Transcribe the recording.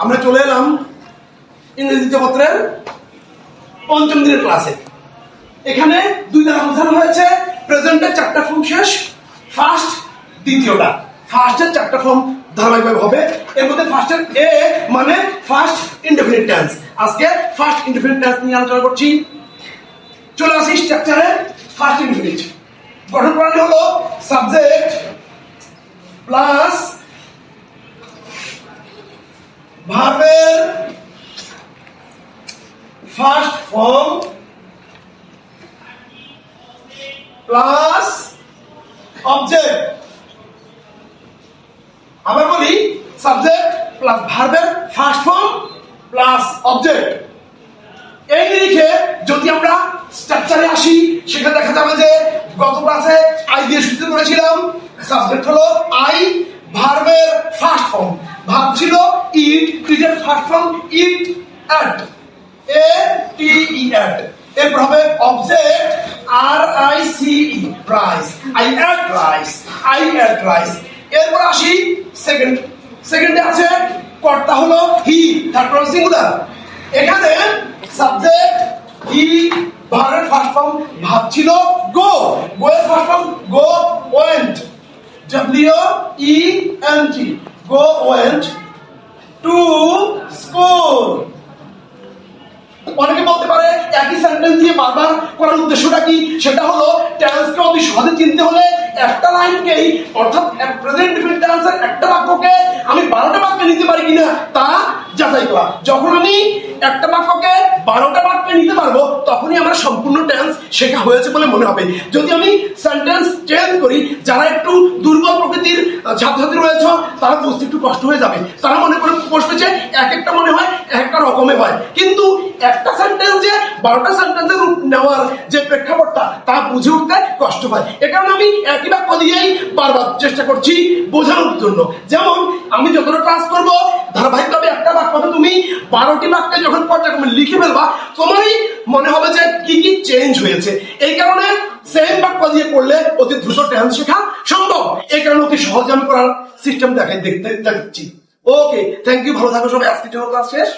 আমরা চলে এলাম ইংরেজি দ্বিতীয় পত্রের পঞ্চম দিনের ক্লাসে। এখানে দুই দ্বারা বোঝানো হয়েছে প্রেজেন্টের চারটা ফর্ম শেষ, ফার্স্ট দ্বিতীয়টা। ফার্স্টের চারটা ফর্ম ধারাবাহিকভাবে হবে। এর মধ্যে ফার্স্টের এ মানে ফার্স্ট ইনডেফিনিট টেন্স। আজকে ফার্স্ট ইনডেফিনিট টেন্স নিয়ে আলোচনা করছি। চলে আসি স্ট্রাকচারে। ফার্স্ট ইনডেফিনিট গঠন প্রণালী হলো সাবজেক্ট প্লাস ভার্বের ফার্স্ট ফর্ম প্লাস অবজেক্ট। আবার বলি, সাবজেক্ট প্লাস ভার্বের ফার্স্ট ফর্ম প্লাস অবজেক্ট। এই নিরিখে যদি আমরা স্ট্রাকচারে আসি, সেখানে দেখা যাবে যে গত ক্লাসে আই দিয়ে শুরু করেছিলাম। সাবজেক্ট হলো আই, ভার্বের ফার্স্ট ফর্ম ভার্ব ছিল ইট, ইটের first form eat ate, A T E ate. এরপর হবে object R I C E, rice, I ate rice, I ate rice. এরপর আসি সেকেন্ডে আছে কর্তা হলো হি, থার্ড পারসন সিঙ্গুলার। এখানে সাবজেক্ট হি, ভার্বের ফার্স্ট ফর্ম ভার্ব ছিল গো, গো এর first form go went, W E N T, go went to school. অনেকে বলতে পারে একই সেন্টেন্স দিয়ে বারবার করার উদ্দেশ্যটা কি? সেটা হলো টেন্সকে অতি সহজে চিনতে হলে একটা লাইনকেই, অর্থাৎ প্রেজেন্ট ইনডেফিনিট টেন্সের একটা বাক্যকে আমি 12টা বাক্যে নিতে পারি কিনা তা যাচাই করা। যখন আমি একটা বাক্যকে 12টা বাক্যে নিতে পারবো, তখনই আমার সম্পূর্ণ টেন্স শেখা হয়েছে বলে মনে হবে। যদি আমি সেন্টেন্স চেঞ্জ করি, যারা একটু দুর্বল প্রকৃতির ছাত্রছাত্রী রয়েছে তারা বুঝতে একটু কষ্ট হয়ে যাবে। তারা মনে করে বসবে যে এক একটা মনে হয় এক একটা রকমে হয়, কিন্তু একটা সেন্টেন্সে 12টা সেন্টেন্সের রূপ নেওয়ার যে প্রেক্ষাপটটা তা বুঝে উঠতে কষ্ট হয়। এ কারণে আমি একই বাক্য দিয়েই বারবার চেষ্টা করছি বোঝানোর জন্য। যেমন আমি যতটা ক্লাস করবো ধারাবাহিকভাবে একটা বাক্যকে তুমি 12টি বাক্যে যখন পর্যায়ক্রমে লিখে ফেলবা, তোমারই মনে হবে যে কি কি চেঞ্জ হয়েছে। এই কারণে সেম বাক্য দিয়ে পড়লে অতি দ্রুত টেন্স শেখা সম্ভব। এই কারণে অতি সহজে আমি করার সিস্টেম দেখতে যাচ্ছি। ওকে, থ্যাংক ইউ, ভালো থাকো সবাই। আজকের জন্য ক্লাস শেষ।